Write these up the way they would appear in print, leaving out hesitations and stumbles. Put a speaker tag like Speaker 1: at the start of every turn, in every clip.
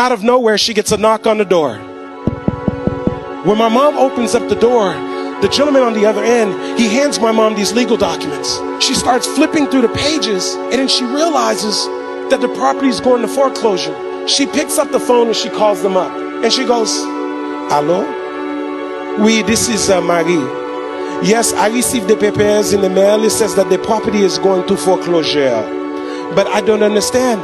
Speaker 1: out of nowhere, she gets a knock on the door. When my mom opens up the door, the gentleman on the other end, he hands my mom these legal documents. She starts flipping through the pages, and then she realizes that the property is going to foreclosure. She picks up the phone and she calls them up. And she goes, "Hello? Oui, this is Marie. Yes, I received the papers in the mail. It says that the property is going to foreclosure. But I don't understand.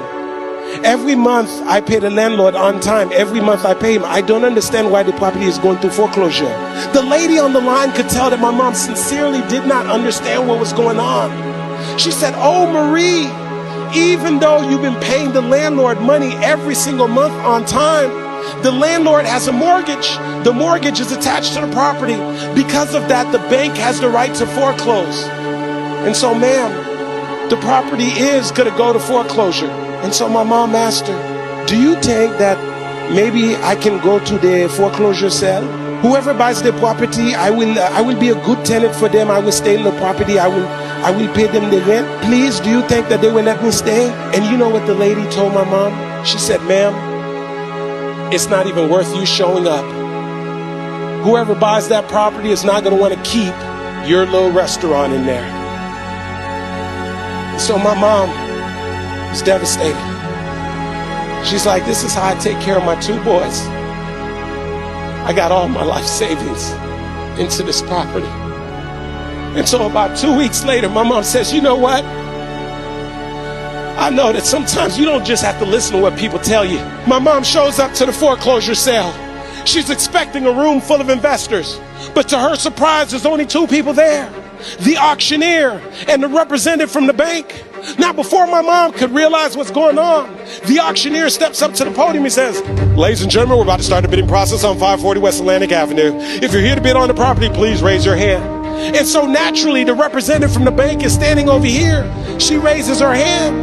Speaker 1: Every month I pay the landlord on time. Every month I pay him. I don't understand why the property is going to foreclosure." The lady on the line could tell that my mom sincerely did not understand what was going on. She said, "Oh, Marie, even though you've been paying the landlord money every single month on time, the landlord has a mortgage. The mortgage is attached to the property. Because of that, the bank has the right to foreclose. And so, ma'am, the property is going to go to foreclosure." And so my mom asked her, "Do you think that maybe I can go to the foreclosure sale? Whoever buys the property, I will be a good tenant for them. I will stay in the property. I will pay them the rent. Please, do you think that they will let me stay?" And you know what the lady told my mom? She said, "Ma'am, it's not even worth you showing up. Whoever buys that property is not going to want to keep your little restaurant in there." So my mom was devastated. She's like, "This is how I take care of my two boys. I got all my life savings into this property." And so about 2 weeks later, my mom says, "You know what? I know that sometimes you don't just have to listen to what people tell you." My mom shows up to the foreclosure sale. She's expecting a room full of investors, but to her surprise, there's only two people there: the auctioneer and the representative from the bank. Now, before my mom could realize what's going on, the auctioneer steps up to the podium. He says, "Ladies and gentlemen, we're about to start the bidding process on 540 West Atlantic Avenue. If you're here to bid on the property, please raise your hand." And so naturally, the representative from the bank is standing over here. She raises her hand.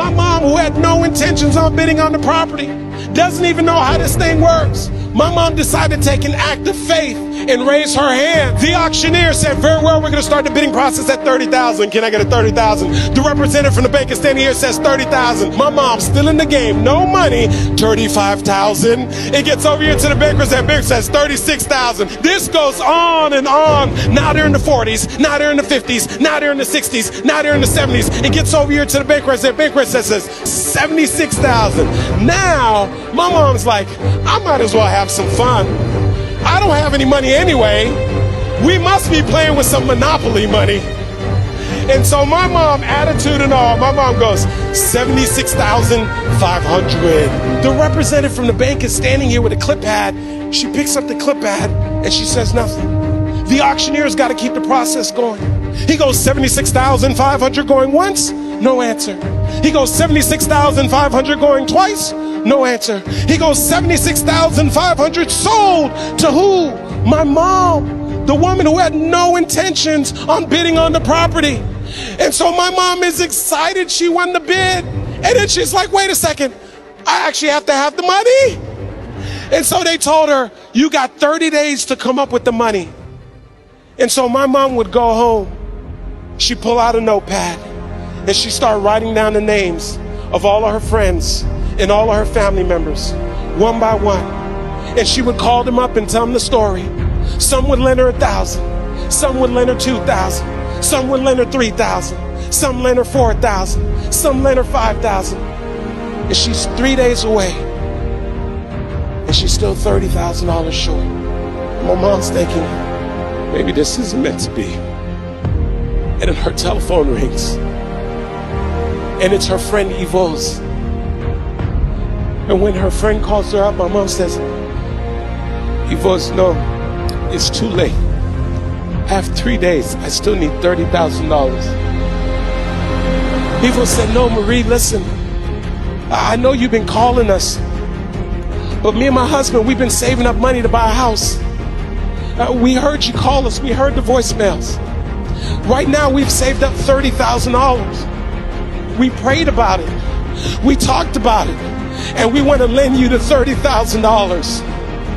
Speaker 1: My mom, who had no intentions on bidding on the property, doesn't even know how this thing works. My mom decided to take an act of faith and raise her hand. The auctioneer said, "Very well, we're going to start the bidding process at 30,000. Can I get a 30,000? The representative from the bank is standing here, says 30,000. My mom's still in the game. No money. 35,000. It gets over here to the bankers. That banker says 36,000. This goes on and on. Now they're in the 40s. Now they're in the 50s. Now they're in the 60s. Now they're in the 70s. It gets over here to the bankers. That banker says 76,000. Now my mom's like, "I might as well have some fun. I don't have any money anyway. We must be playing with some Monopoly money." And so my mom, attitude and all, my mom goes, 76,500. The representative from the bank is standing here with a clip pad. She picks up the clip pad and she says nothing. The auctioneer's got to keep the process going. He goes 76,500 going once, no answer. He goes 76,500 going twice, no answer. He goes 76,500 sold to who? My mom, the woman who had no intentions on bidding on the property. And so my mom is excited she won the bid. And then she's like, "Wait a second, I actually have to have the money." And so they told her, "You got 30 days to come up with the money." And so my mom would go home. She'd pull out a notepad and she'd start writing down the names of all of her friends and all of her family members, one by one. And she would call them up and tell them the story. Some would lend her 1,000. Some would lend her 2,000. Some would lend her 3,000. Some lend her 4,000. Some lend her 5,000. And she's 3 days away. And she's still $30,000 short. My mom's thinking, maybe this isn't meant to be. And then her telephone rings. And it's her friend Yvonne's. And when her friend calls her up, my mom says, "Yvonne, no, it's too late. I have 3 days. I still need $30,000. Yvonne said, "No, Marie, listen. I know you've been calling us. But me and my husband, we've been saving up money to buy a house. We heard you call us. We heard the voicemails. Right now, we've saved up $30,000. We prayed about it. We talked about it. And we want to lend you the $30,000.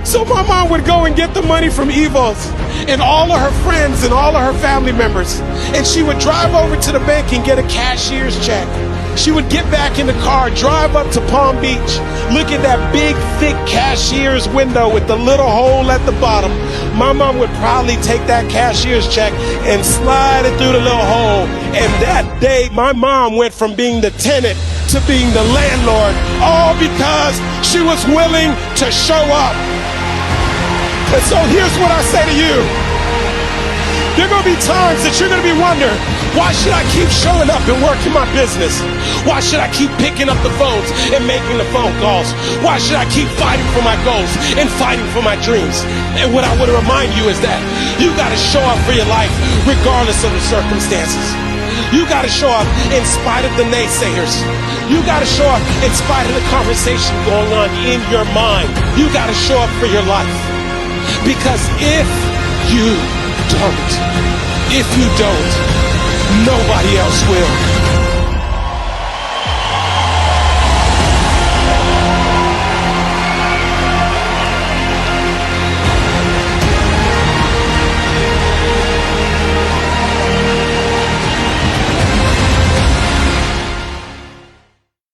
Speaker 1: So my mom would go and get the money from Evo's and all of her friends and all of her family members. And she would drive over to the bank and get a cashier's check. She would get back in the car, drive up to Palm Beach, look at that big, thick cashier's window with the little hole at the bottom. My mom would probably take that cashier's check and slide it through the little hole. And that day, my mom went from being the tenant to being the landlord, all because she was willing to show up. And so here's what I say to you. There are going to be times that you're going to be wondering, why should I keep showing up and working my business? Why should I keep picking up the phones and making the phone calls? Why should I keep fighting for my goals and fighting for my dreams? And what I want to remind you is that you got to show up for your life regardless of the circumstances. You got to show up in spite of the naysayers. You got to show up in spite of the conversation going on in your mind. You got to show up for your life. Because if you don't, nobody else will.